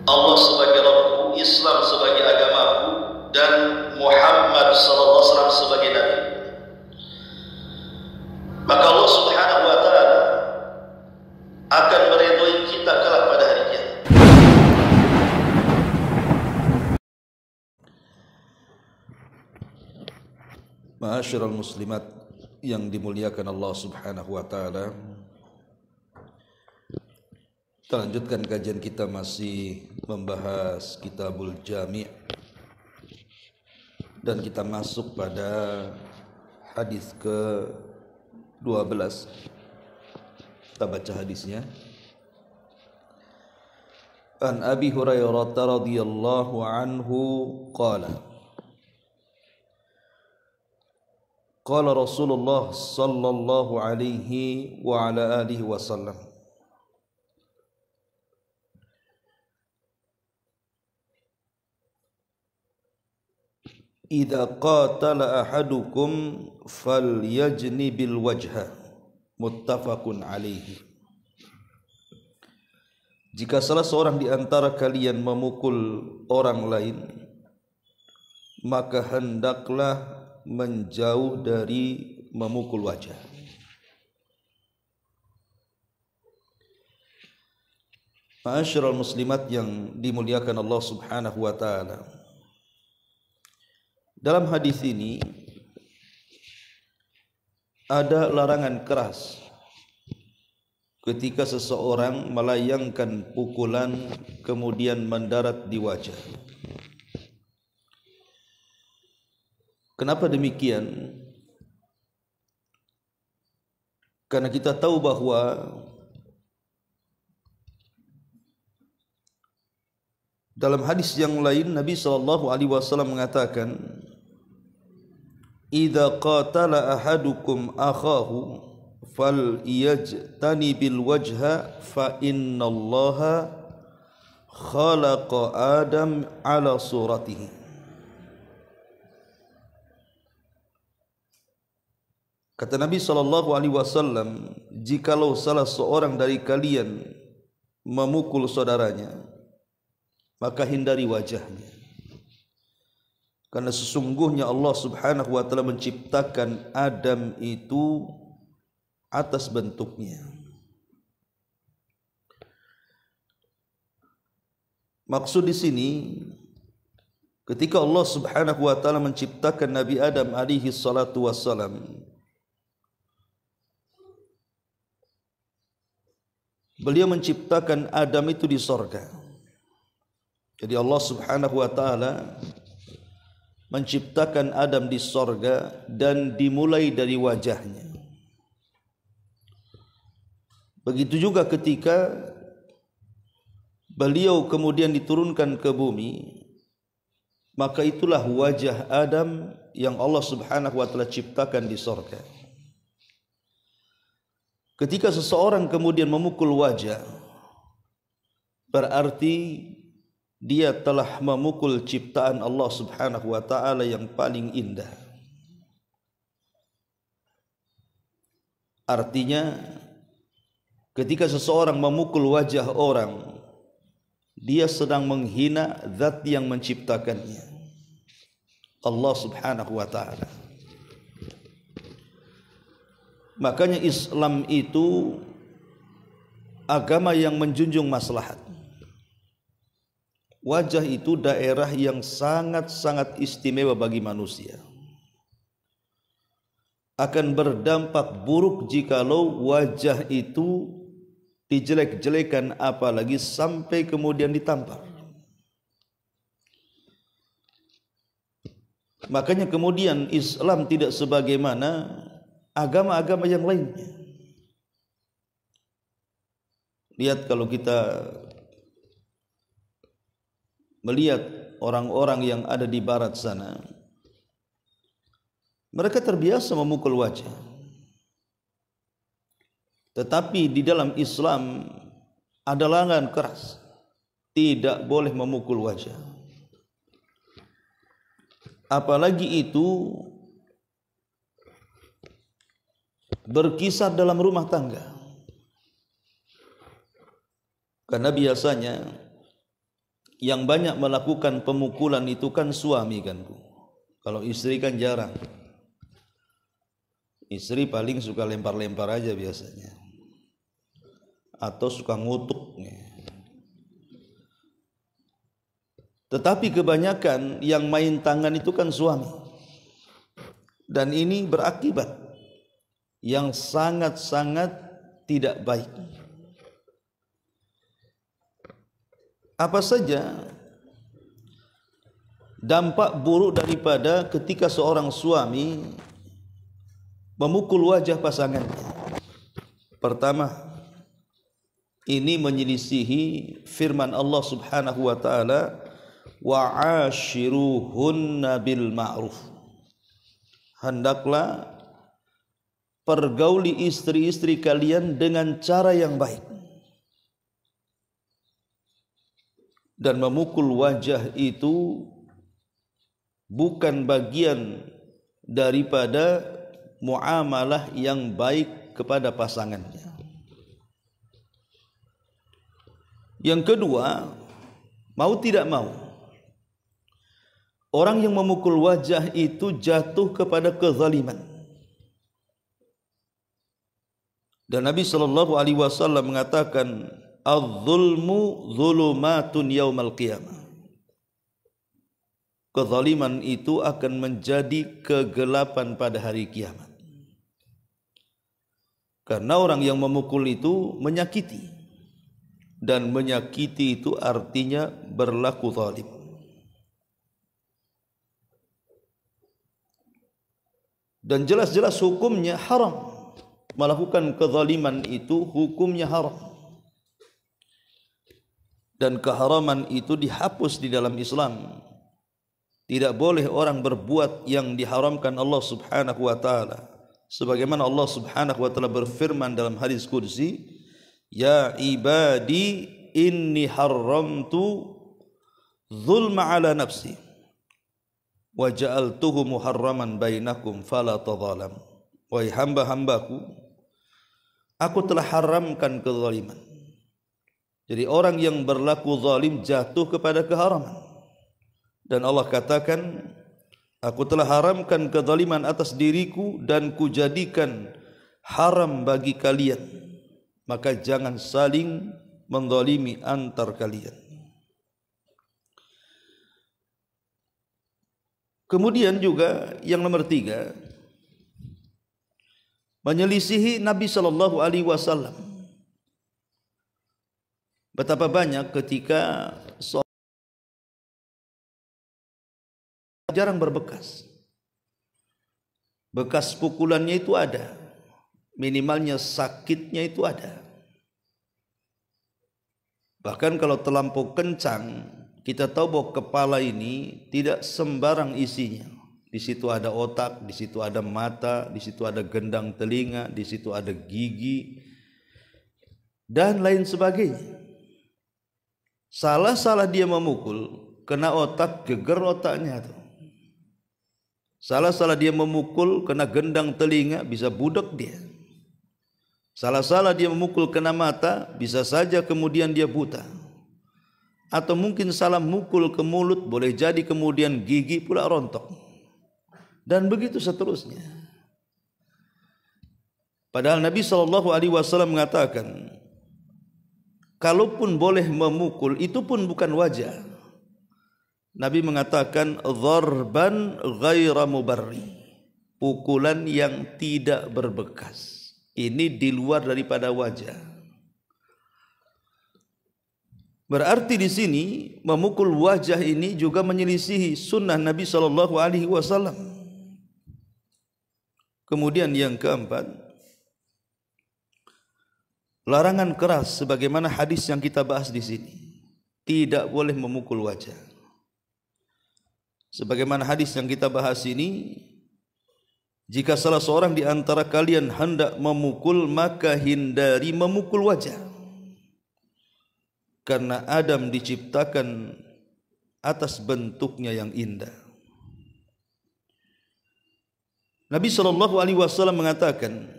Allah sebagai Rabbku, Islam sebagai agamaku, dan Muhammad sallallahu alaihi wasallam sebagai nabi. Maka Allah Subhanahu wa taala akan meridhoi kita kelak pada hari kiamat. Ma'asyiral muslimat yang dimuliakan Allah Subhanahu wa taala. Kita lanjutkan kajian kita, masih membahas Kitabul Jami', dan kita masuk pada hadis ke-12. Kita baca hadisnya. An Abi Hurairah radhiyallahu anhu qala qala Rasulullah sallallahu alaihi wa ala alihi wasallam, idza qatala ahadukum falyajnibil wajha, muttafaqun alaihi. Jika salah seorang di antara kalian memukul orang lain, maka hendaklah menjauh dari memukul wajah. Ma'asyiral muslimat yang dimuliakan Allah Subhanahu wa taala. Dalam hadis ini ada larangan keras ketika seseorang melayangkan pukulan kemudian mendarat di wajah. Kenapa demikian? Karena kita tahu bahwa dalam hadis yang lain Nabi SAW mengatakan, idza qatala ahadukum akhahu falyajtanibil wajha fa innallaha khalaqa Adam ala suratihi. Kata Nabi SAW, jikalau salah seorang dari kalian memukul saudaranya, maka hindari wajahnya. Karena sesungguhnya Allah Subhanahu wa taala menciptakan Adam itu atas bentuknya. Maksud di sini, ketika Allah Subhanahu wa taala menciptakan Nabi Adam alaihi salatu wassalam, beliau menciptakan Adam itu di sorga. Jadi Allah Subhanahu wa taala menciptakan Adam di sorga dan dimulai dari wajahnya. Begitu juga ketika beliau kemudian diturunkan ke bumi, maka itulah wajah Adam yang Allah Subhanahu wa taala ciptakan di sorga. Ketika seseorang kemudian memukul wajah, berarti dia telah memukul ciptaan Allah Subhanahu wa taala yang paling indah. Artinya, ketika seseorang memukul wajah orang, dia sedang menghina zat yang menciptakannya, Allah Subhanahu wa taala. Makanya Islam itu agama yang menjunjung maslahat. Wajah itu daerah yang sangat-sangat istimewa bagi manusia. Akan berdampak buruk jikalau wajah itu dijelek-jelekan, apalagi sampai kemudian ditampar. Makanya kemudian Islam tidak sebagaimana agama-agama yang lainnya. Lihat kalau kita melihat orang-orang yang ada di barat sana, mereka terbiasa memukul wajah. Tetapi di dalam Islam ada larangan keras, tidak boleh memukul wajah. Apalagi itu berkisar dalam rumah tangga. Karena biasanya yang banyak melakukan pemukulan itu kan suami kan Bu. Kalau istri kan jarang. Istri paling suka lempar-lempar aja biasanya. Atau suka ngutuk. Tetapi kebanyakan yang main tangan itu kan suami. Dan ini berakibat yang sangat-sangat tidak baik. Apa saja dampak buruk daripada ketika seorang suami memukul wajah pasangannya? Pertama, ini menyelisihi firman Allah Subhanahu wa taala, wa'ashiruhunna bil ma'ruf. Hendaklah pergauli istri-istri kalian dengan cara yang baik. Dan memukul wajah itu bukan bagian daripada muamalah yang baik kepada pasangannya. Yang kedua, mau tidak mau, orang yang memukul wajah itu jatuh kepada kezaliman. Dan Nabi SAW mengatakan, az-zulmu zulumatun yaumal qiyamah. Kezaliman itu akan menjadi kegelapan pada hari kiamat. Karena orang yang memukul itu menyakiti. Dan menyakiti itu artinya berlaku zalim. Dan jelas-jelas hukumnya haram. Melakukan kezaliman itu hukumnya haram. Dan keharaman itu dihapus di dalam Islam. Tidak boleh orang berbuat yang diharamkan Allah Subhanahu wa taala. Sebagaimana Allah Subhanahu wa taala berfirman dalam hadis qudsi, ya ibadi inni haramtu zulma ala nafsi wa ja'altuhu muharraman bainakum fala tadhalam. Wahai hamba-hambaku, aku telah haramkan kezaliman. Jadi orang yang berlaku zalim jatuh kepada keharaman. Dan Allah katakan, aku telah haramkan kezaliman atas diriku dan kujadikan haram bagi kalian. Maka jangan saling menzalimi antar kalian. Kemudian juga yang nomor 3, menyelisihi Nabi SAW. Betapa banyak ketika jarang berbekas. Bekas pukulannya itu ada. Minimalnya sakitnya itu ada. Bahkan kalau terlampau kencang, kita tahu bahwa kepala ini tidak sembarang isinya. Di situ ada otak, di situ ada mata, di situ ada gendang telinga, di situ ada gigi, dan lain sebagainya. Salah-salah dia memukul, kena otak, geger otaknya tuh. Salah-salah dia memukul, kena gendang telinga, bisa budak dia. Salah-salah dia memukul, kena mata, bisa saja kemudian dia buta. Atau mungkin salah mukul ke mulut, boleh jadi kemudian gigi pula rontok. Dan begitu seterusnya. Padahal Nabi SAW mengatakan, kalaupun boleh memukul, itu pun bukan wajah. Nabi mengatakan, dharban ghaira mubarri. Pukulan yang tidak berbekas. Ini di luar daripada wajah. Berarti di sini memukul wajah ini juga menyelisihi sunnah Nabi SAW. Kemudian yang keempat, larangan keras sebagaimana hadis yang kita bahas di sini. Tidak boleh memukul wajah. Sebagaimana hadis yang kita bahas ini, jika salah seorang di antara kalian hendak memukul, maka hindari memukul wajah. Karena Adam diciptakan atas bentuknya yang indah. Nabi SAW mengatakan,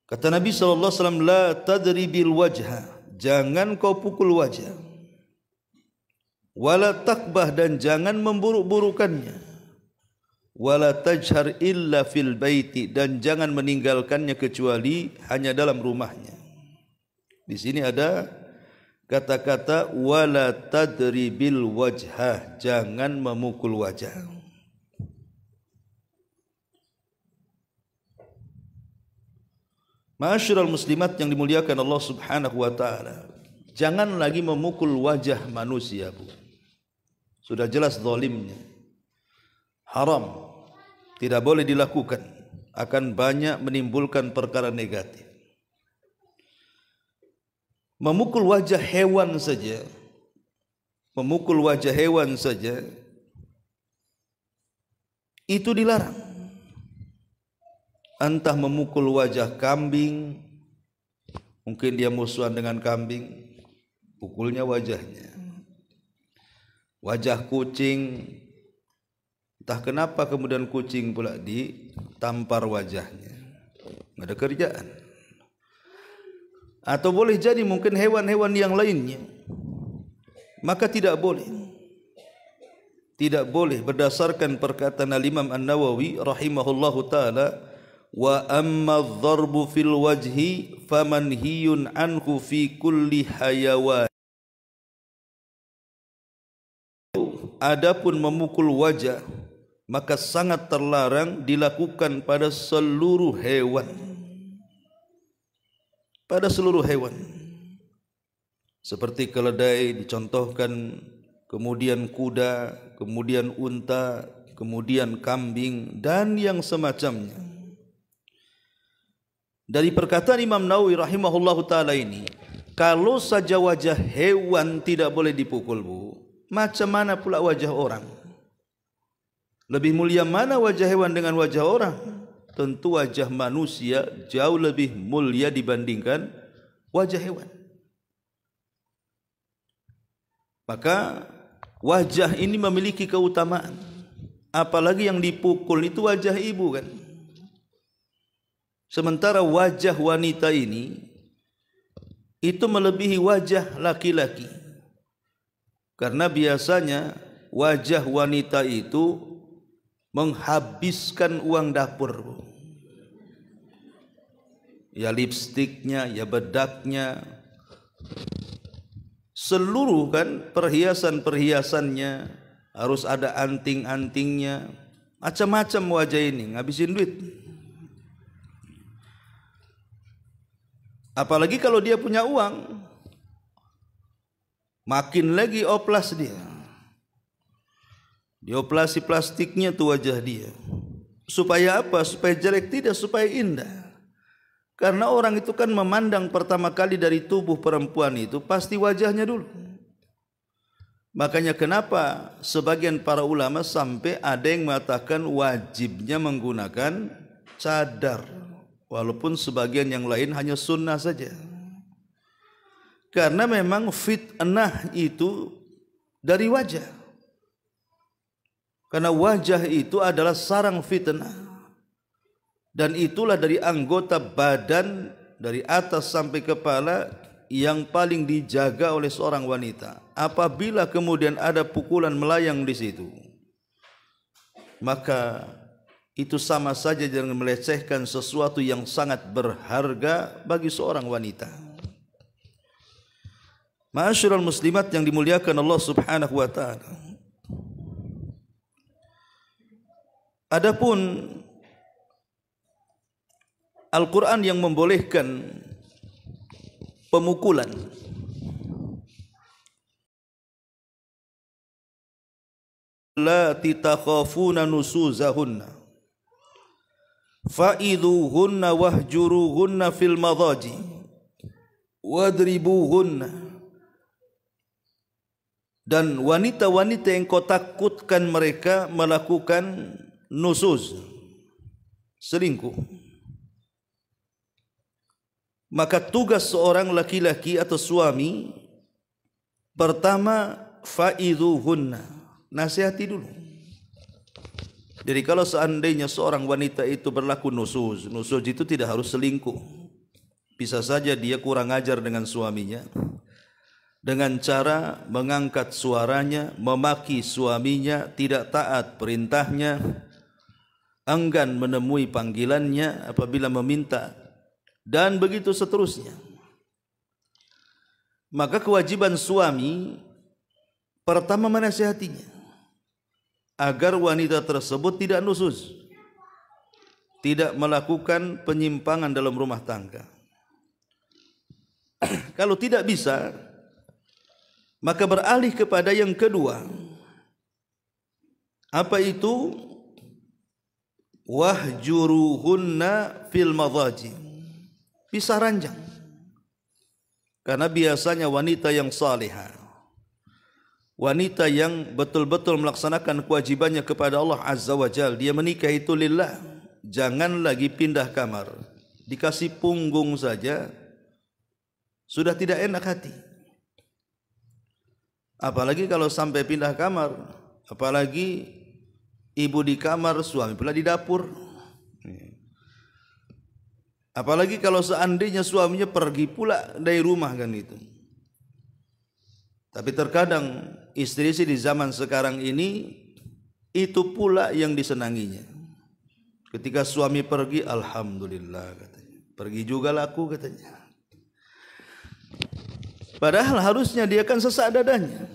kata Nabi SAW, la tadribil wajha, jangan kau pukul wajah. wala takbah dan jangan memburuk-burukannya, wala tajhar illa fil baiti dan jangan meninggalkannya kecuali hanya dalam rumahnya. Di sini ada kata-kata wala tadribil wajhah, jangan memukul wajah. Ma'asyiral muslimat yang dimuliakan Allah Subhanahu wa taala, jangan lagi memukul wajah manusia, Bu. Sudah jelas zalimnya. Haram. Tidak boleh dilakukan. Akan banyak menimbulkan perkara negatif. Memukul wajah hewan saja. Memukul wajah hewan saja. Itu dilarang. Entah memukul wajah kambing, mungkin dia musuhan dengan kambing, pukulnya wajahnya. Wajah kucing, entah kenapa kemudian kucing pula ditampar wajahnya. Nggak ada kerjaan. Atau boleh jadi mungkin hewan-hewan yang lainnya. Maka tidak boleh. Tidak boleh berdasarkan perkataan Al-Imam An-Nawawi rahimahullahu ta'ala, wa amma dharbu fil wajhi famanhiyun anhu fi kulli hayawan. Adapun memukul wajah maka sangat terlarang dilakukan pada seluruh hewan. Pada seluruh hewan. Seperti keledai dicontohkan, kemudian kuda, kemudian unta, kemudian kambing dan yang semacamnya. Dari perkataan Imam Nawawi rahimahullahu ta'ala ini, kalau saja wajah hewan tidak boleh dipukul, Bu, macam mana pula wajah orang? Lebih mulia mana wajah hewan dengan wajah orang? Tentu wajah manusia jauh lebih mulia dibandingkan wajah hewan. Maka wajah ini memiliki keutamaan. Apalagi yang dipukul itu wajah ibu kan. Sementara wajah wanita ini itu melebihi wajah laki-laki. Karena biasanya wajah wanita itu menghabiskan uang dapur. Ya lipstiknya, ya bedaknya, seluruh kan perhiasan-perhiasannya, harus ada anting-antingnya, macam-macam wajah ini, ngabisin duit. Apalagi kalau dia punya uang, makin lagi oplas dia. Dioplasi plastiknya tuh wajah dia. Supaya apa? Supaya jelek? Tidak, supaya indah. Karena orang itu kan memandang pertama kali dari tubuh perempuan itu pasti wajahnya dulu. Makanya kenapa sebagian para ulama sampai ada yang mengatakan wajibnya menggunakan cadar. Walaupun sebagian yang lain hanya sunnah saja. Karena memang fitnah itu dari wajah. Karena wajah itu adalah sarang fitnah. Dan itulah dari anggota badan dari atas sampai kepala yang paling dijaga oleh seorang wanita. Apabila kemudian ada pukulan melayang di situ, maka itu sama saja dengan melecehkan sesuatu yang sangat berharga bagi seorang wanita. Ma'asyiral muslimat yang dimuliakan Allah Subhanahu wa taala. Adapun Al-Quran yang membolehkan pemukulan, la titakhafuna nusuzahunna fa'idhuhunna wahjuruhunna fil madaji wadribuhunna. Dan wanita-wanita yang kau takutkan mereka melakukan nusuz, selingkuh, maka tugas seorang laki-laki atau suami pertama fa'idhuhunna, nasihati dulu. Jadi kalau seandainya seorang wanita itu berlaku nusuz, nusuz itu tidak harus selingkuh. Bisa saja dia kurang ajar dengan suaminya, dengan cara mengangkat suaranya, memaki suaminya, tidak taat perintahnya, enggan menemui panggilannya apabila meminta, dan begitu seterusnya. Maka kewajiban suami pertama menasihatinya agar wanita tersebut tidak nusyuz, tidak melakukan penyimpangan dalam rumah tangga. Kalau tidak bisa, maka beralih kepada yang kedua. Apa itu? Wahjuruhunna fil madhaji. Pisah ranjang. Karena biasanya wanita yang salihah, wanita yang betul-betul melaksanakan kewajibannya kepada Allah Azza wa Jalla, dia menikah itu lillah. Jangan lagi pindah kamar. Dikasih punggung saja sudah tidak enak hati. Apalagi kalau sampai pindah kamar, apalagi ibu di kamar, suami pula di dapur. Apalagi kalau seandainya suaminya pergi pula dari rumah kan itu. Tapi terkadang istri-istri di zaman sekarang ini itu pula yang disenanginya. Ketika suami pergi, alhamdulillah katanya. Pergi juga laku katanya. Padahal harusnya dia kan sesak dadanya.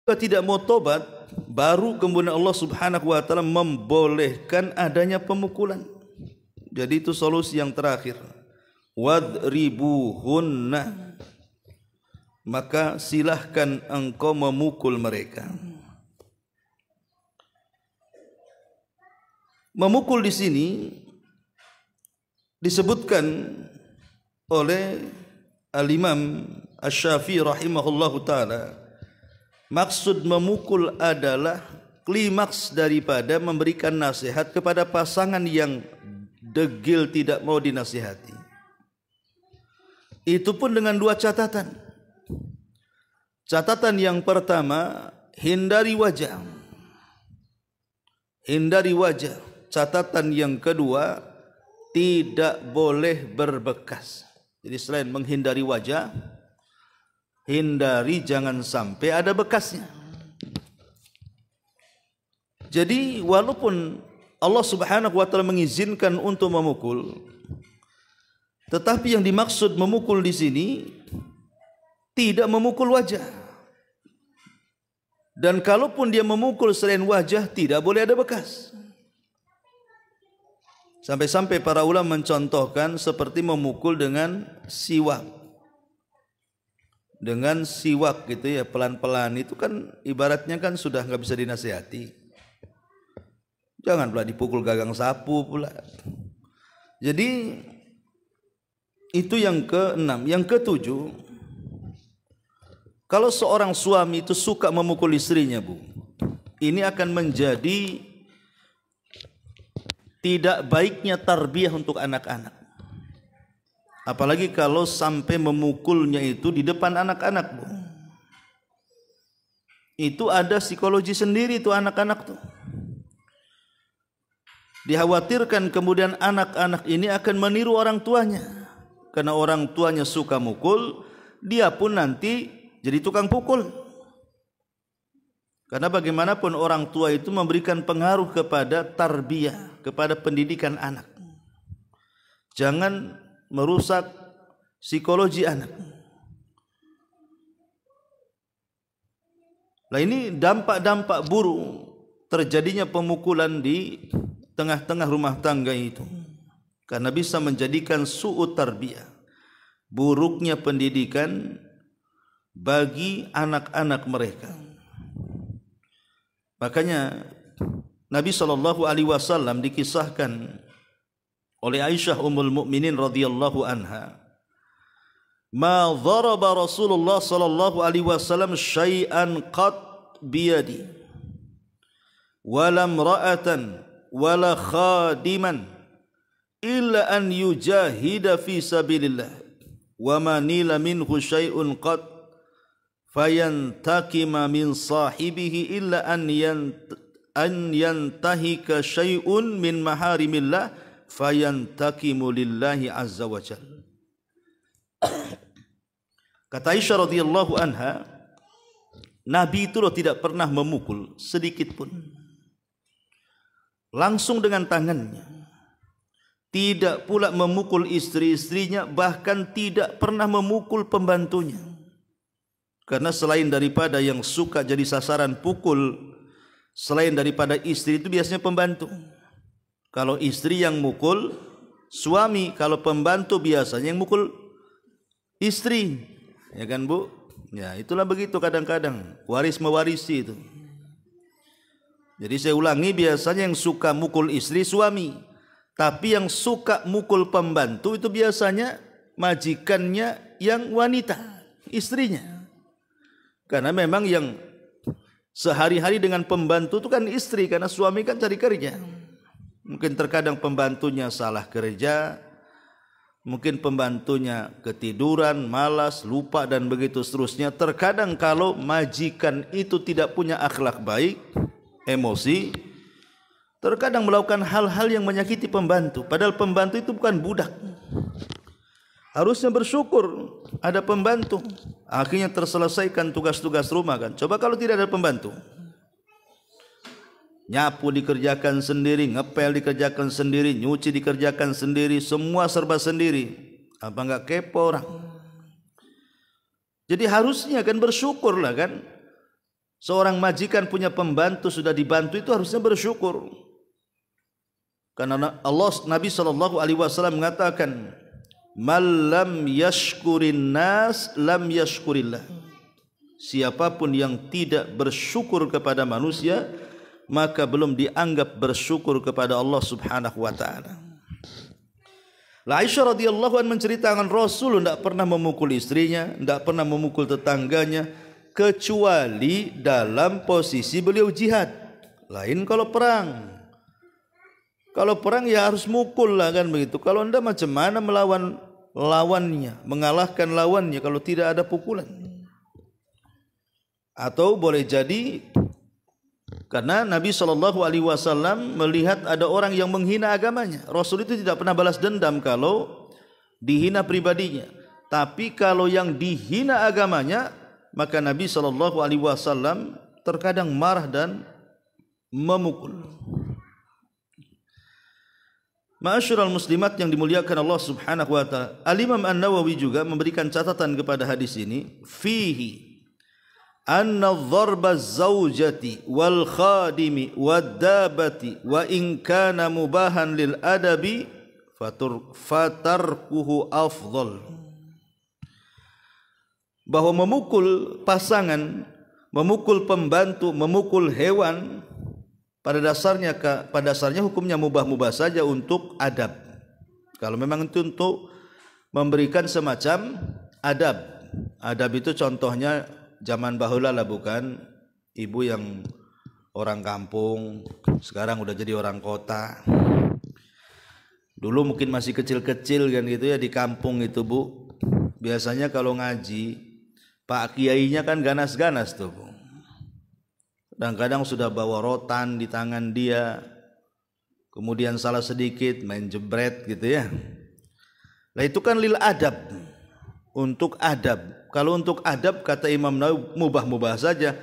Jika tidak mau tobat, baru kemudian Allah Subhanahu wa taala membolehkan adanya pemukulan. Jadi itu solusi yang terakhir. Wadribuhunna. Maka silahkan engkau memukul mereka. Memukul di sini disebutkan oleh Al-Imam Asy-Syafi'i rahimahullahu taala, maksud memukul adalah klimaks daripada memberikan nasihat kepada pasangan yang degil tidak mau dinasihati. Itu pun dengan dua catatan. Catatan yang pertama, hindari wajah. Hindari wajah. Catatan yang kedua, tidak boleh berbekas. Jadi selain menghindari wajah, hindari jangan sampai ada bekasnya. Jadi walaupun Allah Subhanahu wa taala mengizinkan untuk memukul, tetapi yang dimaksud memukul di sini tidak memukul wajah. Dan kalaupun dia memukul selain wajah, tidak boleh ada bekas. Sampai-sampai para ulama mencontohkan seperti memukul dengan siwak. Dengan siwak gitu ya, pelan-pelan itu kan ibaratnya kan sudah nggak bisa dinasihati. Jangan pula dipukul gagang sapu pula. Jadi itu yang keenam. Yang ketujuh, kalau seorang suami itu suka memukul istrinya, Bu, ini akan menjadi tidak baiknya tarbiyah untuk anak-anak. Apalagi kalau sampai memukulnya itu di depan anak-anak, Bu. Itu ada psikologi sendiri tuh anak-anak tuh. Dikhawatirkan kemudian anak-anak ini akan meniru orang tuanya. Karena orang tuanya suka mukul, dia pun nanti jadi tukang pukul. Karena bagaimanapun orang tua itu memberikan pengaruh kepada tarbiyah, kepada pendidikan anak. Jangan merusak psikologi anak. Nah ini dampak-dampak buruk terjadinya pemukulan di tengah-tengah rumah tangga itu. Karena bisa menjadikan su'ut tarbiyah, buruknya pendidikan bagi anak-anak mereka. Makanya Nabi SAW dikisahkan oleh Aisyah Ummul Mukminin radhiyallahu anha, ma dharaba Rasulullah SAW syai'an qat biyadi wala imra'atan wala khadiman illa an yujahida fi sabilillah wa ma nila minhu syai'un qat fayantakima min sahibihi illa an yantahika syai'un min maharimillah fayantakimu lillahi azza wa jalla. Kata Aisyah radhiyallahu anha, Nabi itu loh tidak pernah memukul sedikit pun. Langsung dengan tangannya. Tidak pula memukul istri-istrinya, bahkan tidak pernah memukul pembantunya. Karena selain daripada yang suka jadi sasaran pukul, selain daripada istri itu biasanya pembantu. Kalau istri yang mukul suami, kalau pembantu biasanya yang mukul istri. Ya kan Bu? Ya, itulah begitu kadang-kadang, waris mewarisi itu. Jadi saya ulangi, biasanya yang suka mukul istri suami, tapi yang suka mukul pembantu itu biasanya majikannya yang wanita, istrinya. Karena memang yang sehari-hari dengan pembantu itu kan istri, karena suami kan cari kerja. Mungkin terkadang pembantunya salah kerja, mungkin pembantunya ketiduran, malas, lupa dan begitu seterusnya. Terkadang kalau majikan itu tidak punya akhlak baik, emosi, terkadang melakukan hal-hal yang menyakiti pembantu. Padahal pembantu itu bukan budak. Harusnya bersyukur ada pembantu. Akhirnya terselesaikan tugas-tugas rumah kan. Coba kalau tidak ada pembantu, nyapu dikerjakan sendiri, ngepel dikerjakan sendiri, nyuci dikerjakan sendiri, semua serba sendiri. Apa enggak kepo orang? Jadi harusnya kan bersyukur lah kan. Seorang majikan punya pembantu, sudah dibantu, itu harusnya bersyukur. Karena Nabi SAW mengatakan, "Man lam yashkurin nas lam yashkurillah." Siapapun yang tidak bersyukur kepada manusia, maka belum dianggap bersyukur kepada Allah Subhanahu wa taala. Aisyah radhiyallahu anha menceritakan Rasul tidak pernah memukul istrinya, tidak pernah memukul tetangganya, kecuali dalam posisi beliau jihad. Lain kalau perang. Kalau perang ya harus mukul lah kan begitu. Kalau enggak macam mana melawan lawannya, mengalahkan lawannya kalau tidak ada pukulan. Atau boleh jadi karena Nabi SAW melihat ada orang yang menghina agamanya. Rasul itu tidak pernah balas dendam kalau dihina pribadinya. Tapi kalau yang dihina agamanya, maka Nabi SAW terkadang marah dan memukul. Ma'asyiral muslimat yang dimuliakan Allah Subhanahu wa taala. Al-Imam An-Nawawi juga memberikan catatan kepada hadis ini, fihi anna dharba az-zawjati wal khadimi wad-dabati wa in kana mubahan lil adabi fatarkuhu afdal. Bahwa memukul pasangan, memukul pembantu, memukul hewan pada dasarnya hukumnya mubah-mubah saja untuk adab. Kalau memang itu untuk memberikan semacam adab. Adab itu contohnya zaman bahula lah, bukan ibu yang orang kampung, sekarang udah jadi orang kota. Dulu mungkin masih kecil-kecil kan gitu ya di kampung itu Bu. Biasanya kalau ngaji, Pak Kiainya kan ganas-ganas tuh Bu. Kadang-kadang sudah bawa rotan di tangan dia, kemudian salah sedikit main jebret gitu ya. Nah itu kan lil adab, untuk adab. Kalau untuk adab kata Imam Nawawi mubah-mubah saja,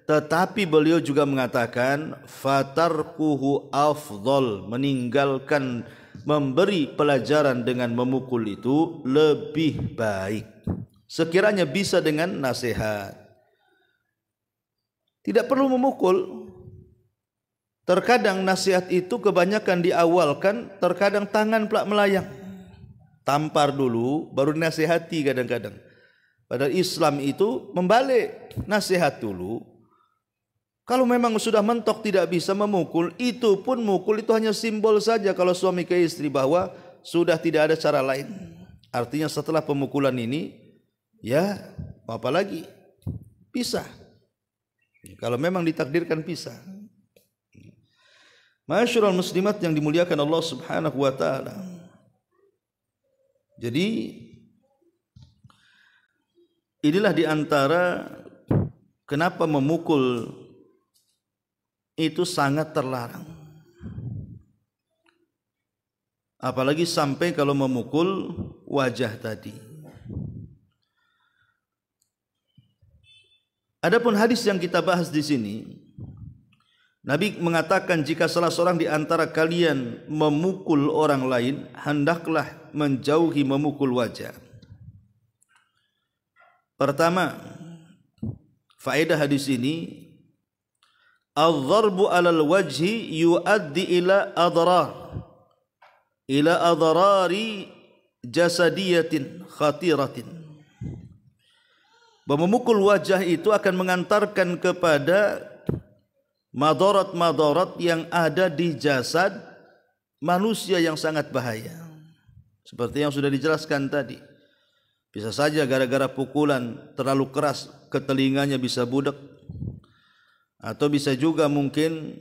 tetapi beliau juga mengatakan fatarkuhu afdal, meninggalkan memberi pelajaran dengan memukul itu lebih baik. Sekiranya bisa dengan nasihat. Tidak perlu memukul. Terkadang nasihat itu kebanyakan diawalkan, terkadang tangan pelak melayang. Tampar dulu, baru nasihati kadang-kadang. Padahal Islam itu membalik, nasihat dulu. Kalau memang sudah mentok tidak bisa memukul, itu pun mukul itu hanya simbol saja kalau suami ke istri bahwa sudah tidak ada cara lain. Artinya setelah pemukulan ini, ya apa lagi? Pisah. Kalau memang ditakdirkan pisah. Ma'asyiral muslimat yang dimuliakan Allah Subhanahu wa taala. Jadi inilah di antara kenapa memukul itu sangat terlarang. Apalagi sampai kalau memukul wajah tadi. Adapun hadis yang kita bahas di sini, Nabi mengatakan jika salah seorang di antara kalian memukul orang lain, hendaklah menjauhi memukul wajah. Pertama, faedah hadis ini, al-dharbu 'alal wajhi yuaddi ila adrari jasadiyatin khatiratin. Memukul wajah itu akan mengantarkan kepada madarat-madarat yang ada di jasad manusia yang sangat bahaya. Seperti yang sudah dijelaskan tadi. Bisa saja gara-gara pukulan terlalu keras ke telinganya bisa budak. Atau bisa juga mungkin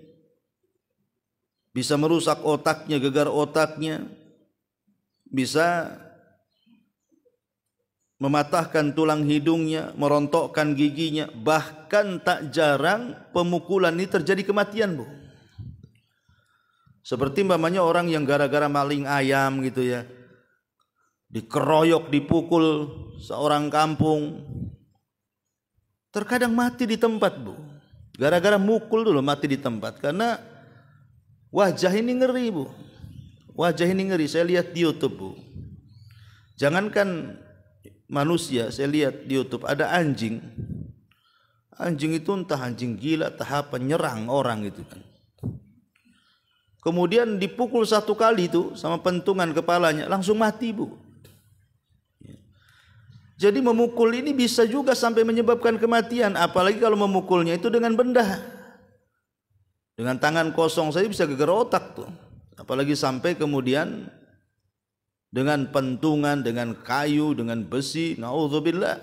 bisa merusak otaknya, gegar otaknya. Bisa mematahkan tulang hidungnya, merontokkan giginya. Bahkan tak jarang pemukulan ini terjadi kematian, Bu. Seperti umpamanya orang yang gara-gara maling ayam gitu ya, dikeroyok, dipukul seorang kampung, terkadang mati di tempat, Bu. Gara-gara mukul dulu mati di tempat. Karena wajah ini ngeri, Bu. Wajah ini ngeri. Saya lihat di YouTube, Bu. Jangankan manusia, saya lihat di YouTube ada anjing. Anjing itu entah anjing gila, entah apa, nyerang orang gitu kan. Kemudian dipukul satu kali itu sama pentungan kepalanya, langsung mati, Bu. Jadi memukul ini bisa juga sampai menyebabkan kematian, apalagi kalau memukulnya itu dengan benda. Dengan tangan kosong saja bisa geger otak tuh. Apalagi sampai kemudian dengan pentungan, dengan kayu, dengan besi, naudzubillah.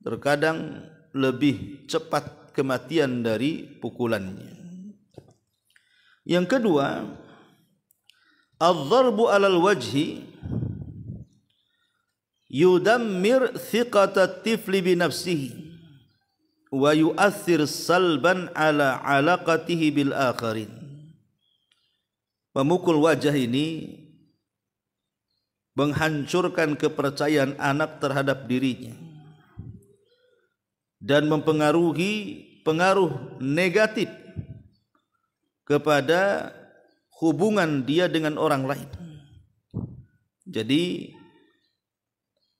Terkadang lebih cepat kematian dari pukulannya. Yang kedua, al-dharbu 'alal wajhi yudammir thiqata tifli bi nafsihi wa yu'athir salban 'ala 'alaqatihi bil akharin. Memukul wajah ini menghancurkan kepercayaan anak terhadap dirinya dan mempengaruhi pengaruh negatif kepada hubungan dia dengan orang lain. Jadi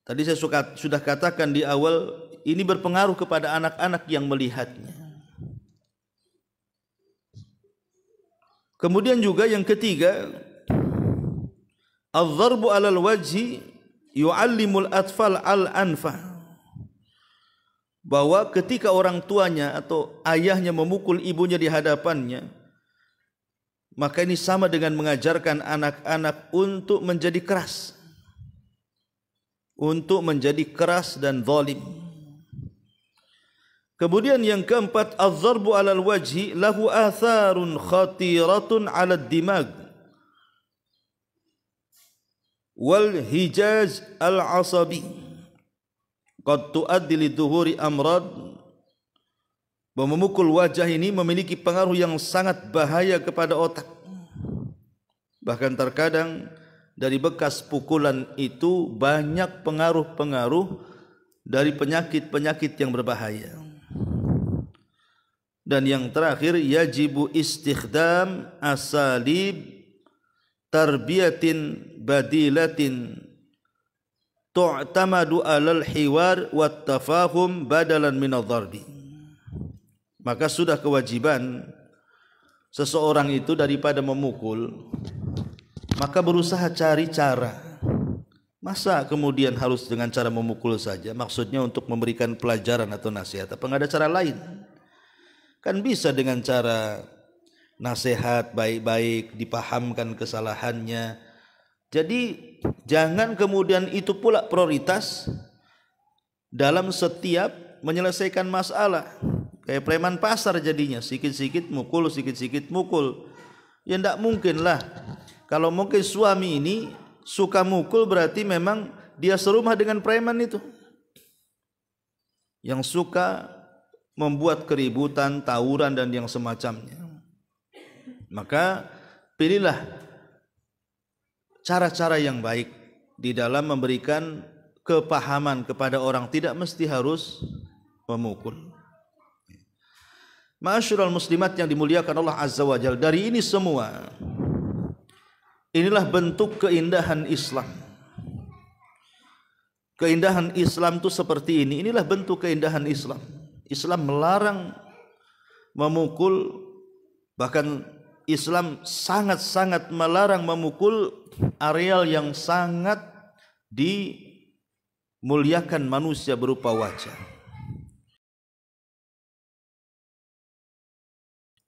tadi saya sudah katakan di awal, ini berpengaruh kepada anak-anak yang melihatnya. Kemudian juga yang ketiga, al-dharbu 'alal wajhi yu'allimul atfal al-anfa. Bahwa ketika orang tuanya atau ayahnya memukul ibunya di hadapannya, maka ini sama dengan mengajarkan anak-anak untuk menjadi keras. Untuk menjadi keras dan zalim. Kemudian yang keempat, al-dharbu 'alal wajhi lahu atharun khatiratun 'alad dimag wal hijaz al-asabi qad tuaddi lidhuhuri amrad. Memukul wajah ini memiliki pengaruh yang sangat bahaya kepada otak. Bahkan terkadang dari bekas pukulan itu banyak pengaruh-pengaruh dari penyakit-penyakit yang berbahaya. Dan yang terakhir, yajibu istikhdam asalib tarbiyatin badilatin tu'tamadu alal hiwar wat tafahum badalan minadh dharbi. Maka sudah kewajiban seseorang itu daripada memukul, maka berusaha cari cara. Masa kemudian harus dengan cara memukul saja? Maksudnya untuk memberikan pelajaran atau nasihat, apa enggak ada cara lain? Kan bisa dengan cara nasihat baik-baik, dipahamkan kesalahannya. Jadi jangan kemudian itu pula prioritas dalam setiap menyelesaikan masalah. Kayak preman pasar jadinya, sikit-sikit mukul, sikit-sikit mukul. Ya enggak mungkin lah. Kalau mungkin suami ini suka mukul, berarti memang dia serumah dengan preman itu, yang suka membuat keributan, tawuran dan yang semacamnya. Maka pilihlah cara-cara yang baik di dalam memberikan kepahaman kepada orang, tidak mesti harus memukul. Ma'asyiral muslimat yang dimuliakan Allah Azza wa Jalla, dari ini semua, inilah bentuk keindahan Islam. Keindahan Islam itu seperti ini. Inilah bentuk keindahan Islam. Islam melarang memukul, bahkan Islam sangat-sangat melarang memukul areal yang sangat dimuliakan manusia berupa wajah.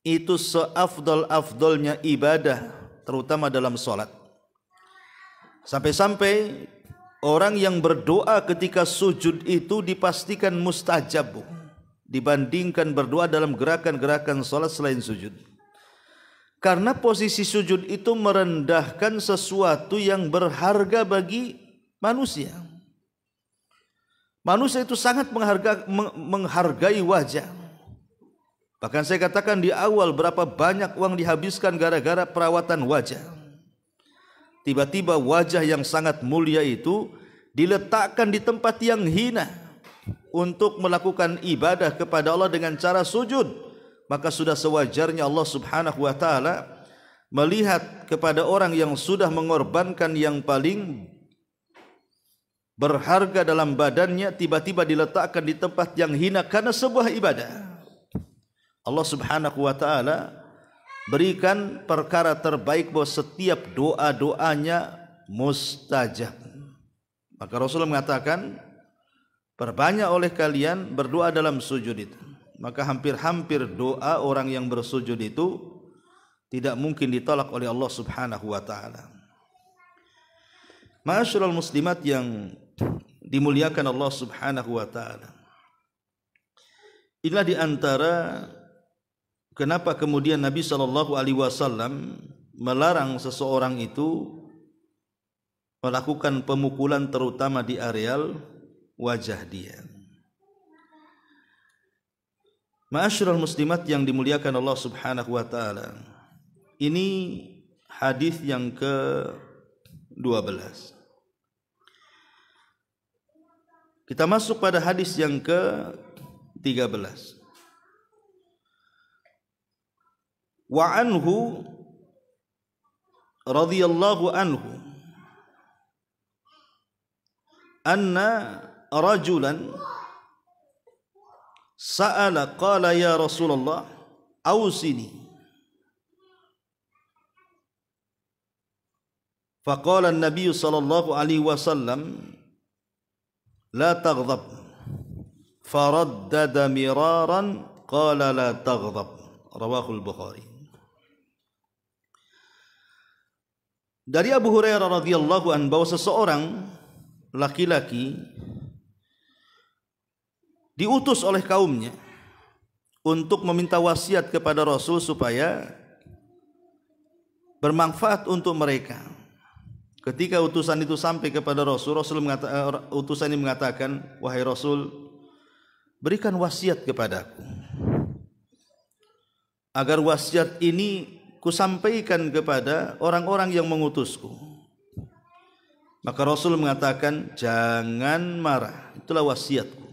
Itu seafdol-afdolnya ibadah, terutama dalam sholat. Sampai-sampai orang yang berdoa ketika sujud itu dipastikan mustajab dibandingkan berdoa dalam gerakan-gerakan sholat selain sujud. Karena posisi sujud itu merendahkan sesuatu yang berharga bagi manusia. Manusia itu sangat menghargai wajah. Bahkan saya katakan di awal, berapa banyak uang dihabiskan gara-gara perawatan wajah. Tiba-tiba wajah yang sangat mulia itu diletakkan di tempat yang hina untuk melakukan ibadah kepada Allah dengan cara sujud. Maka sudah sewajarnya Allah Subhanahu wa taala melihat kepada orang yang sudah mengorbankan yang paling berharga dalam badannya, tiba-tiba diletakkan di tempat yang hina karena sebuah ibadah. Allah Subhanahu wa taala berikan perkara terbaik bahwa setiap doa-doanya mustajab. Maka Rasulullah mengatakan, perbanyak oleh kalian berdoa dalam sujud itu. Maka hampir-hampir doa orang yang bersujud itu tidak mungkin ditolak oleh Allah Subhanahu wa taala. Ma'asyiral muslimat yang dimuliakan Allah Subhanahu wa taala. Inilah di antara kenapa kemudian Nabi SAW melarang seseorang itu melakukan pemukulan terutama di areal wajah dia. Ma'asyiral muslimat yang dimuliakan Allah Subhanahu wa taala. Ini hadis yang ke-12. Kita masuk pada hadis yang ke-13. Wa anhu radhiyallahu anhu anna rajulan sa'ala qala ya Rasulullah awsini faqala an-nabiy sallallahu alaihi wasallam la taghdab faraddada miraran qala la taghdab rawahul Bukhari. Dari Abu Hurairah radhiyallahu anhu bahwa seseorang laki-laki diutus oleh kaumnya untuk meminta wasiat kepada Rasul supaya bermanfaat untuk mereka. Ketika utusan itu sampai kepada Rasul, utusan ini mengatakan, wahai Rasul, berikan wasiat kepadaku agar wasiat ini kusampaikan kepada orang-orang yang mengutusku. Maka Rasul mengatakan, jangan marah, itulah wasiatku.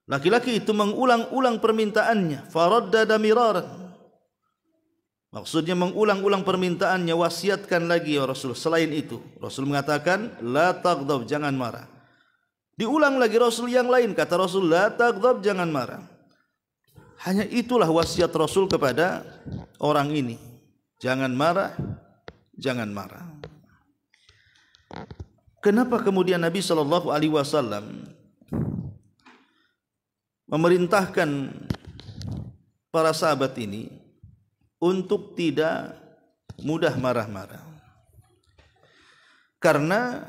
Laki-laki itu mengulang-ulang permintaannya, faraddada miraran. Maksudnya mengulang-ulang permintaannya, wasiatkan lagi ya Rasul. Selain itu, Rasul mengatakan, la taghdab, jangan marah. Diulang lagi Rasul yang lain, kata Rasul, la taghdab, jangan marah. Hanya itulah wasiat Rasul kepada orang ini. Jangan marah, jangan marah. Kenapa kemudian Nabi SAW memerintahkan para sahabat ini untuk tidak mudah marah-marah? Karena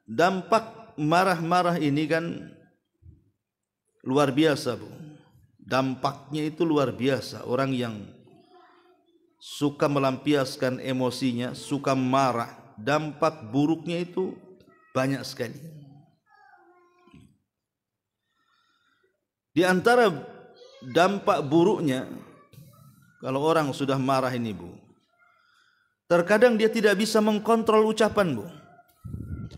dampak marah-marah ini kan luar biasa, Bu. Dampaknya itu luar biasa. Orang yang suka melampiaskan emosinya, suka marah, dampak buruknya itu banyak sekali. Di antara dampak buruknya, kalau orang sudah marah ini, Bu, terkadang dia tidak bisa mengkontrol ucapan, Bu.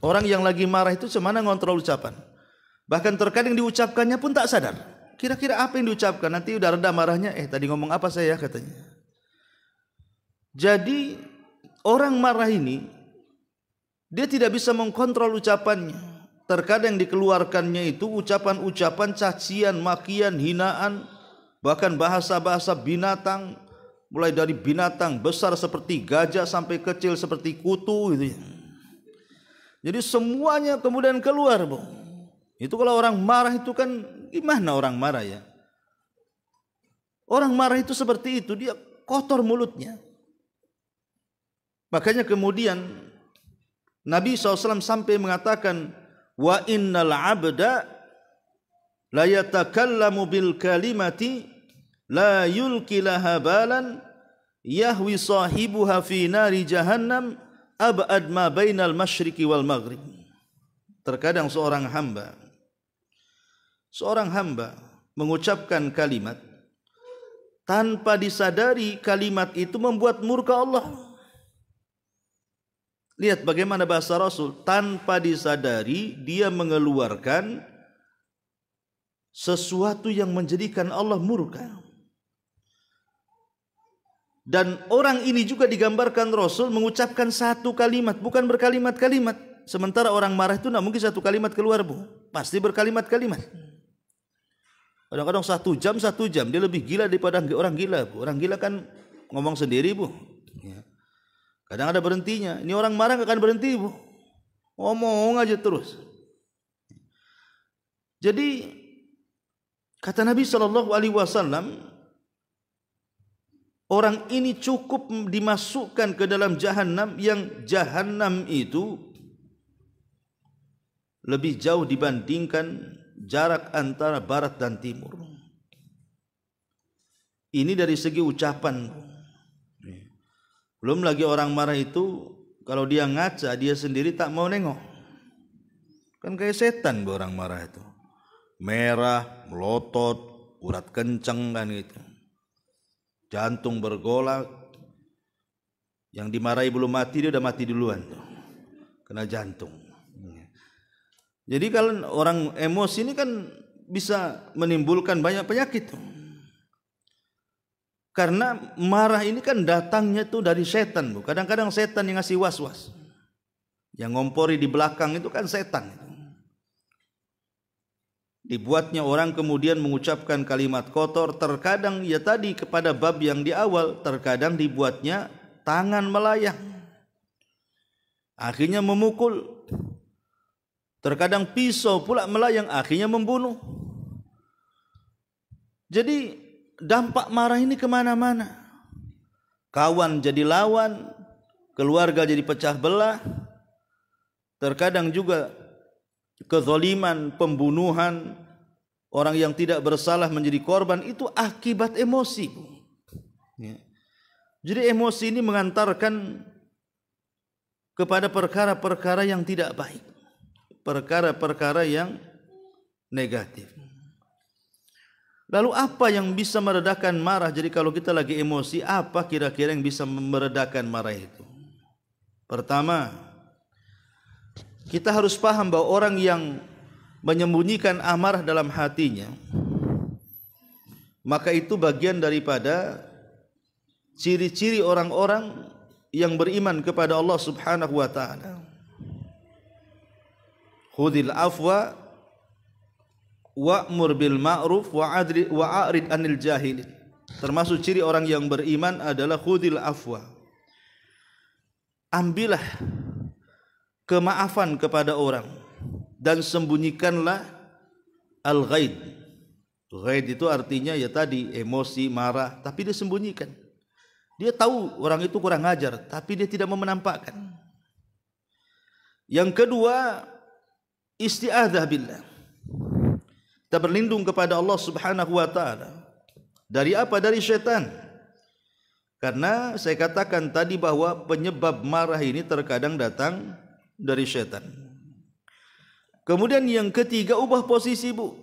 Orang yang lagi marah itu semana ngontrol ucapan. Bahkan terkadang diucapkannya pun tak sadar. kira-kira apa yang diucapkan? Nanti udah reda marahnya, tadi ngomong apa saya katanya. Jadi orang marah ini dia tidak bisa mengkontrol ucapannya. Terkadang dikeluarkannya itu ucapan-ucapan cacian, makian, hinaan, bahkan bahasa-bahasa binatang, mulai dari binatang besar seperti gajah sampai kecil seperti kutu gitu ya. Jadi semuanya kemudian keluar, Bu. Itu kalau orang marah itu kan gimana orang marah ya? Orang marah itu seperti itu, dia kotor mulutnya. Makanya kemudian Nabi SAW sampai mengatakan, wa innal abda la yatakallamu bil kalimati la yulki laha balan yahwi sahibuha fi nari jahannam ab'ad ma bainal masyriqi wal maghrib. Terkadang seorang hamba mengucapkan kalimat tanpa disadari kalimat itu membuat murka Allah. Lihat bagaimana bahasa Rasul, tanpa disadari dia mengeluarkan sesuatu yang menjadikan Allah murka. Dan orang ini juga digambarkan Rasul mengucapkan satu kalimat, bukan berkalimat-kalimat. Sementara orang marah itu tidak mungkin satu kalimat keluar, Bu. Pasti berkalimat-kalimat. Kadang-kadang 1 jam dia lebih gila daripada orang gila, Bu. Orang gila kan ngomong sendiri, Bu. Kadang ada berhentinya. Ini orang marah gak akan berhenti, Bu. Ngomong aja terus. Jadi kata Nabi SAW, orang ini cukup dimasukkan ke dalam jahanam, yang jahanam itu lebih jauh dibandingkan jarak antara barat dan timur. Ini dari segi ucapan. Belum lagi orang marah itu kalau dia ngaca, dia sendiri tak mau nengok. Kan kayak setan orang marah itu. Merah, melotot, urat kenceng kan gitu. Jantung bergolak. Yang dimarahi belum mati, dia udah mati duluan tuh. Kena jantung. Jadi kalau orang emosi ini kan bisa menimbulkan banyak penyakit tuh. Karena marah ini kan datangnya tuh dari setan, Bu. Kadang-kadang setan yang ngasih was-was. Yang ngompori di belakang itu kan setan. Dibuatnya orang kemudian mengucapkan kalimat kotor. Terkadang ya tadi kepada bab yang di awal, terkadang dibuatnya tangan melayang. Akhirnya memukul. Terkadang pisau pula melayang, akhirnya membunuh. Jadi dampak marah ini kemana-mana. Kawan jadi lawan, keluarga jadi pecah belah. Terkadang juga kezaliman, pembunuhan, orang yang tidak bersalah menjadi korban, itu akibat emosi. Jadi emosi ini mengantarkan kepada perkara-perkara yang tidak baik, perkara-perkara yang negatif. Lalu apa yang bisa meredakan marah? Jadi kalau kita lagi emosi, apa kira-kira yang bisa meredakan marah itu? Pertama, kita harus paham bahwa orang yang menyembunyikan amarah dalam hatinya, maka itu bagian daripada ciri-ciri orang-orang yang beriman kepada Allah Subhanahu wa taala. Khudil afwa wa'mur bil ma'ruf wa'arid anil jahilin. Termasuk ciri orang yang beriman adalah khudil afwa. Ambillah kemaafan kepada orang dan sembunyikanlah al-ghaid. Ghaid itu artinya ya tadi emosi, marah, tapi dia sembunyikan. Dia tahu orang itu kurang ajar, tapi dia tidak mau menampakkan. Yang kedua, isti'adzah billah. Kita berlindung kepada Allah Subhanahu wa taala. Dari apa? Dari syaitan. Karena saya katakan tadi bahwa penyebab marah ini terkadang datang dari syaitan. Kemudian yang ketiga, ubah posisi, Bu.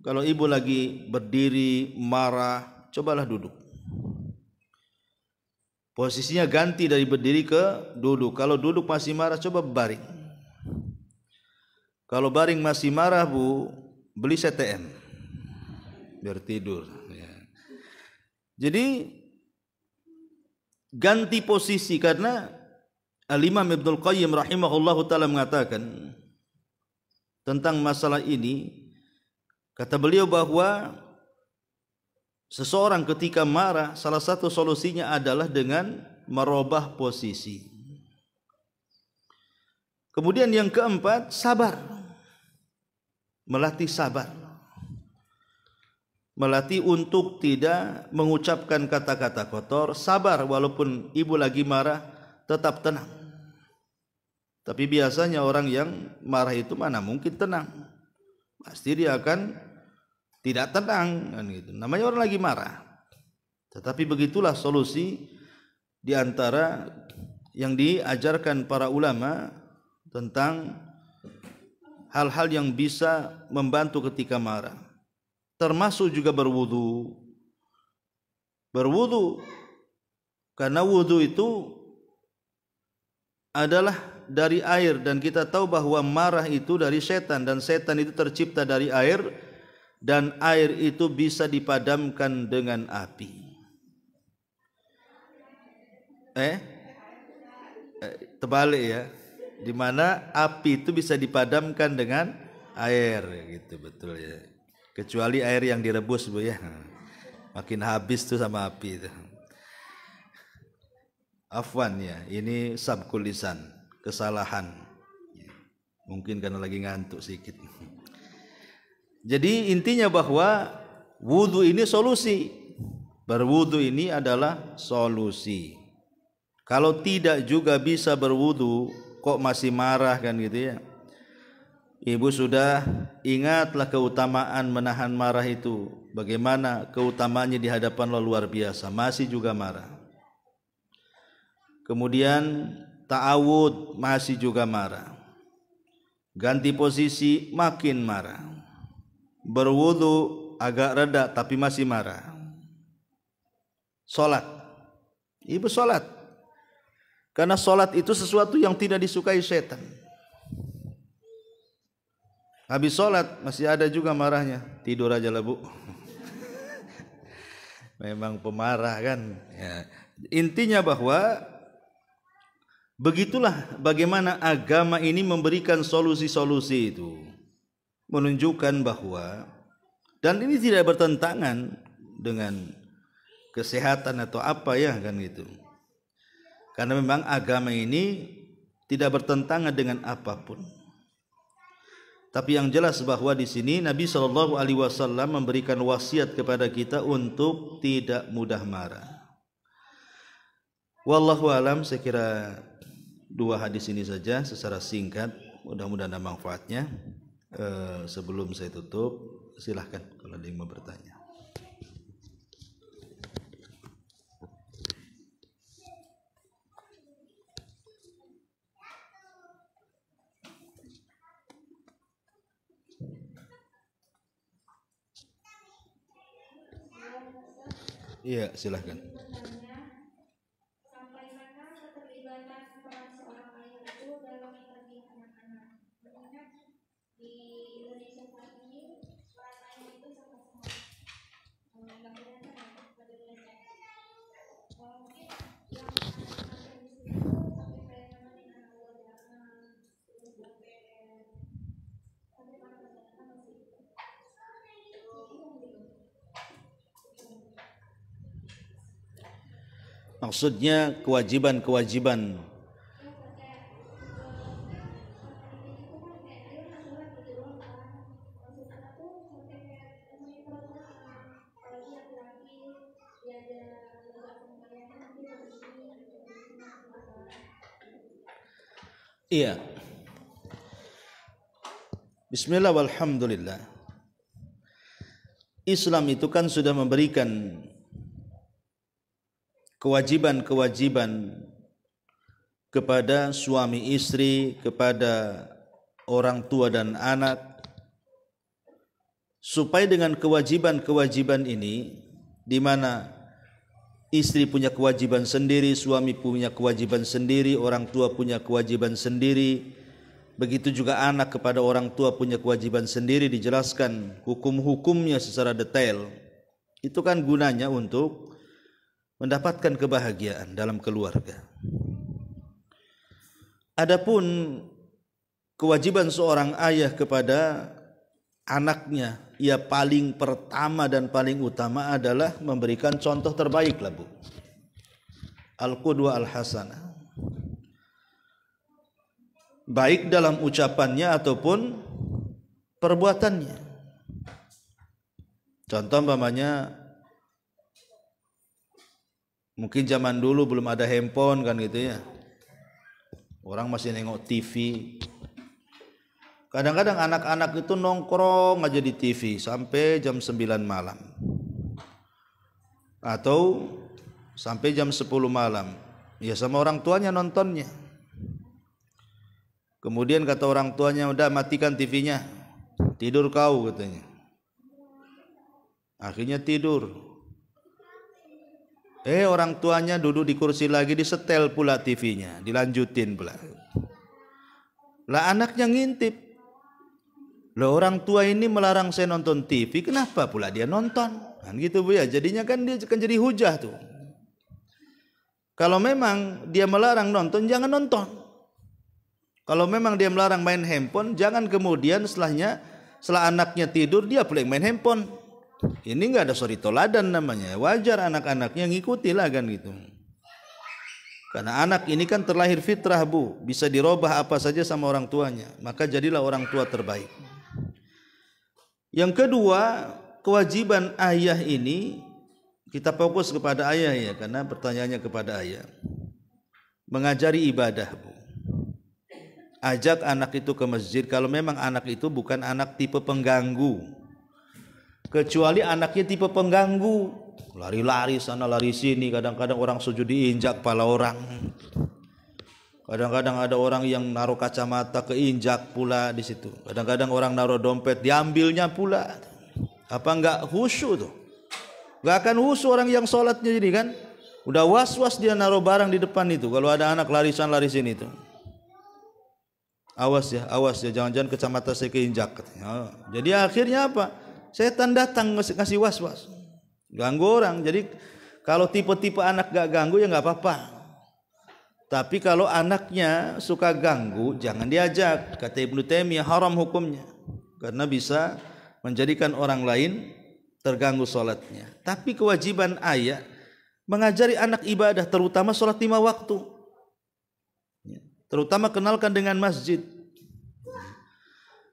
Kalau ibu lagi berdiri marah, cobalah duduk. Posisinya ganti dari berdiri ke duduk. Kalau duduk masih marah, coba baring. Kalau baring masih marah, Bu, beli CTM. biar tidur. Ya. Jadi ganti posisi, karena Al-Imam Ibnul Qayyim rahimahullahu ta'ala mengatakan tentang masalah ini, kata beliau bahwa seseorang ketika marah salah satu solusinya adalah dengan merubah posisi. Kemudian yang keempat, sabar. Melatih sabar. Melatih untuk tidak mengucapkan kata-kata kotor, sabar walaupun ibu lagi marah, tetap tenang. Tapi biasanya orang yang marah itu mana mungkin tenang. Pasti dia akan tidak tenang kan gitu. Namanya orang lagi marah. Tetapi begitulah solusi di antara yang diajarkan para ulama tentang hal-hal yang bisa membantu ketika marah. Termasuk juga berwudu. Berwudu, karena wudu itu adalah dari air, dan kita tahu bahwa marah itu dari setan, dan setan itu tercipta dari air, dan air itu bisa dipadamkan dengan api. Terbalik ya, dimana api itu bisa dipadamkan dengan air, gitu betul ya. Kecuali air yang direbus bu ya, makin habis tuh sama api itu. Afwan ya, ini sabkul lisan, kesalahan. Mungkin karena lagi ngantuk sedikit. Jadi intinya bahwa wudu ini solusi. Berwudu ini adalah solusi. Kalau tidak juga bisa berwudu, kok masih marah kan gitu ya. Ibu sudah ingatlah keutamaan menahan marah itu. Bagaimana keutamaannya di hadapan Allah luar biasa, masih juga marah. Kemudian ta'awud, masih juga marah. Ganti posisi, makin marah. Berwudu agak reda tapi masih marah. Salat, ibu salat, karena salat itu sesuatu yang tidak disukai setan. Habis salat masih ada juga marahnya, tidur aja lah bu. Memang pemarah kan ya. Intinya bahwa begitulah bagaimana agama ini memberikan solusi-solusi itu, menunjukkan bahwa, dan ini tidak bertentangan dengan kesehatan atau apa ya kan gitu. Karena memang agama ini tidak bertentangan dengan apapun. Tapi yang jelas bahwa di sini Nabi SAW memberikan wasiat kepada kita untuk tidak mudah marah. Wallahu alam, saya kira 2 hadis ini saja secara singkat, mudah-mudahan ada manfaatnya. Sebelum saya tutup, silahkan kalau ada yang mau bertanya. Iya, silahkan. Sampai mana keterlibatan peran seorang ayah itu dalam mendidik anak-anak? Mengingat di Indonesia saat ini peran ayah itu sangat mungkin yang anak-anak itu sampai kayak nemenin anak buah jangan terus berpikir sampai mana masih maksudnya kewajiban-kewajiban. Iya. Bismillah walhamdulillah. Islam itu kan sudah memberikan kewajiban-kewajiban kepada suami istri, kepada orang tua dan anak, supaya dengan kewajiban-kewajiban ini, di mana istri punya kewajiban sendiri, suami punya kewajiban sendiri, orang tua punya kewajiban sendiri, Begitu juga anak kepada orang tua punya kewajiban sendiri, dijelaskan hukum-hukumnya secara detail. Itu kan gunanya untuk mendapatkan kebahagiaan dalam keluarga. Adapun kewajiban seorang ayah kepada anaknya, ia paling pertama dan paling utama adalah memberikan contoh terbaik lah, Bu. Al-Qudwah Al-Hasanah. Baik dalam ucapannya ataupun perbuatannya. Contoh umpamanya, mungkin zaman dulu belum ada handphone kan gitu ya. Orang masih nengok TV. Kadang-kadang anak-anak itu nongkrong aja di TV sampai jam 9 malam. Atau sampai jam 10 malam. Ya sama orang tuanya nontonnya. Kemudian kata orang tuanya, udah matikan TV-nya. Tidur kau katanya. Akhirnya tidur. Orang tuanya duduk di kursi lagi, disetel pula TV-nya, dilanjutin pula. Lah anaknya ngintip. Lah orang tua ini melarang saya nonton TV, kenapa pula dia nonton? Kan gitu Bu ya. Jadinya kan dia akan jadi hujah tuh. Kalau memang dia melarang nonton, jangan nonton. Kalau memang dia melarang main handphone, jangan kemudian setelah anaknya tidur dia pula main handphone. Ini enggak ada suri toladan namanya. Wajar anak-anaknya ngikuti lah kan gitu. Karena anak ini kan terlahir fitrah Bu, bisa dirubah apa saja sama orang tuanya. Maka jadilah orang tua terbaik. Yang kedua, kewajiban ayah ini, kita fokus kepada ayah ya, karena pertanyaannya kepada ayah. Mengajari ibadah Bu. Ajak anak itu ke masjid kalau memang anak itu bukan anak tipe pengganggu. Kecuali anaknya tipe pengganggu, lari-lari sana lari sini, kadang-kadang orang sujud diinjak kepala orang. Kadang-kadang ada orang yang naruh kacamata keinjak pula di situ. Kadang-kadang orang naruh dompet diambilnya pula. Apa enggak khusyuk tuh? Enggak akan khusyuk orang yang sholatnya jadi kan? Udah was-was dia naruh barang di depan itu. Kalau ada anak lari sana lari sini tuh. Awas ya, jangan-jangan kacamata saya keinjak. Jadi akhirnya apa? Setan datang ngasih was-was, ganggu orang. Jadi kalau tipe-tipe anak gak ganggu ya gak apa-apa. Tapi kalau anaknya suka ganggu, jangan diajak. Kata Ibnu Taimiyah, haram hukumnya, karena bisa menjadikan orang lain terganggu sholatnya. Tapi kewajiban ayah mengajari anak ibadah, terutama sholat 5 waktu. Terutama kenalkan dengan masjid.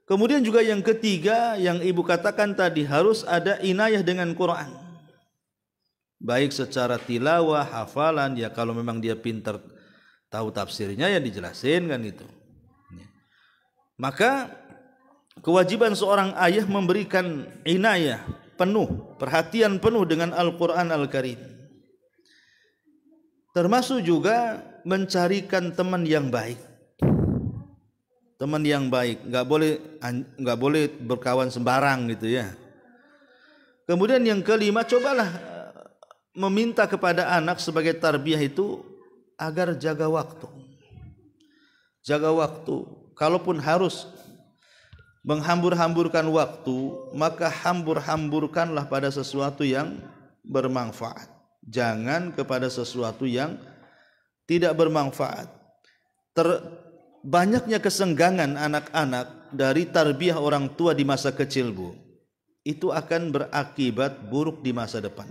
Kemudian juga yang ketiga yang ibu katakan tadi, harus ada inayah dengan Quran. Baik secara tilawah, hafalan, ya kalau memang dia pintar tahu tafsirnya ya dijelasin kan itu. Maka kewajiban seorang ayah memberikan inayah penuh, perhatian penuh dengan Al-Quran Al-Karim. Termasuk juga mencarikan teman yang baik. Teman yang baik, nggak boleh berkawan sembarang gitu ya. Kemudian yang kelima, cobalah meminta kepada anak sebagai tarbiyah itu agar jaga waktu. Jaga waktu. Kalaupun harus menghambur-hamburkan waktu, maka hambur-hamburkanlah pada sesuatu yang bermanfaat. Jangan kepada sesuatu yang tidak bermanfaat. Banyaknya kesenggangan anak-anak dari tarbiyah orang tua di masa kecil Bu, itu akan berakibat buruk di masa depan.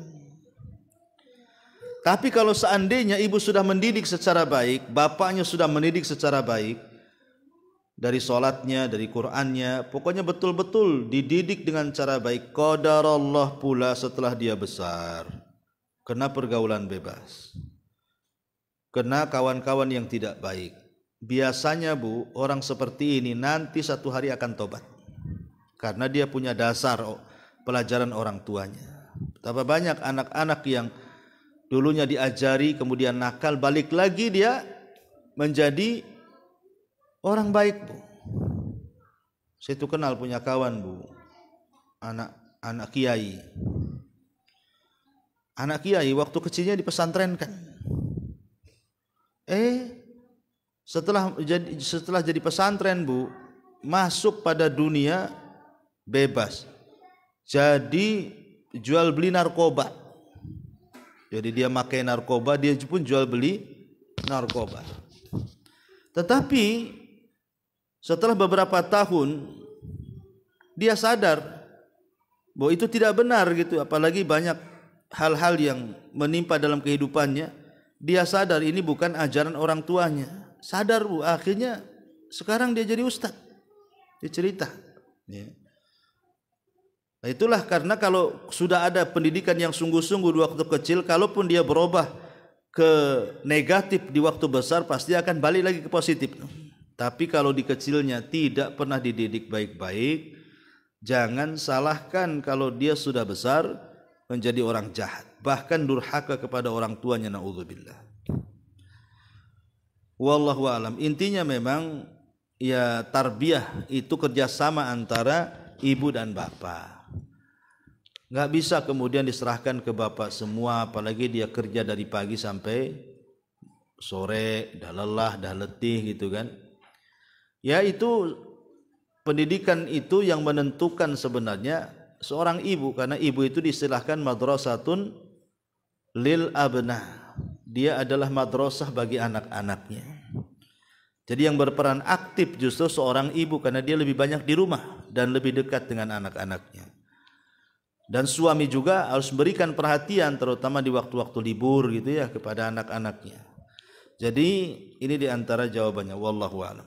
Tapi kalau seandainya ibu sudah mendidik secara baik, bapaknya sudah mendidik secara baik, dari sholatnya, dari Qur'annya, pokoknya betul-betul dididik dengan cara baik, qadarallah pula setelah dia besar, kena pergaulan bebas, kena kawan-kawan yang tidak baik. Biasanya Bu, orang seperti ini nanti satu hari akan tobat, karena dia punya dasar pelajaran orang tuanya. Betapa banyak anak-anak yang dulunya diajari kemudian nakal, balik lagi dia menjadi orang baik Bu. Saya itu kenal punya kawan Bu, anak kiai. Anak kiai waktu kecilnya dipesantrenkan. Setelah jadi pesantren, Bu, masuk pada dunia bebas. Jadi jual beli narkoba. Jadi dia pakai narkoba, dia pun jual beli narkoba. Tetapi setelah beberapa tahun dia sadar bahwa itu tidak benar gitu, apalagi banyak hal-hal yang menimpa dalam kehidupannya. Dia sadar ini bukan ajaran orang tuanya. Sadar, Bu, akhirnya sekarang dia jadi ustaz. Dia cerita. Ya. Nah, itulah karena kalau sudah ada pendidikan yang sungguh-sungguh di waktu kecil, kalaupun dia berubah ke negatif di waktu besar, pasti akan balik lagi ke positif. Tapi kalau di kecilnya tidak pernah dididik baik-baik, jangan salahkan kalau dia sudah besar menjadi orang jahat, bahkan durhaka kepada orang tuanya, naudzubillah. Wallahu alam. Intinya memang ya tarbiyah itu kerjasama antara ibu dan bapak. Nggak bisa kemudian diserahkan ke bapak semua, apalagi dia kerja dari pagi sampai sore, dah lelah, dah letih gitu kan. Ya itu pendidikan itu yang menentukan sebenarnya seorang ibu, karena ibu itu diistilahkan madrasatun lil abna. Dia adalah madrasah bagi anak-anaknya. Jadi yang berperan aktif justru seorang ibu, karena dia lebih banyak di rumah dan lebih dekat dengan anak-anaknya. Dan suami juga harus berikan perhatian terutama di waktu-waktu libur gitu ya kepada anak-anaknya. Jadi ini diantara jawabannya. Wallahu a'lam.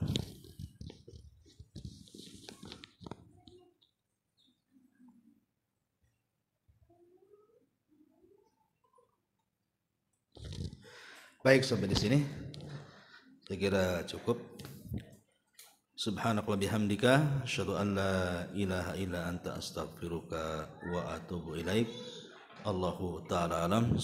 Baik, sampai di sini saya kira cukup. Subhanaka wa bihamdika asyhadu an la ilaha illa anta astaghfiruka wa atubu ilaik. Allahu ta'ala alam.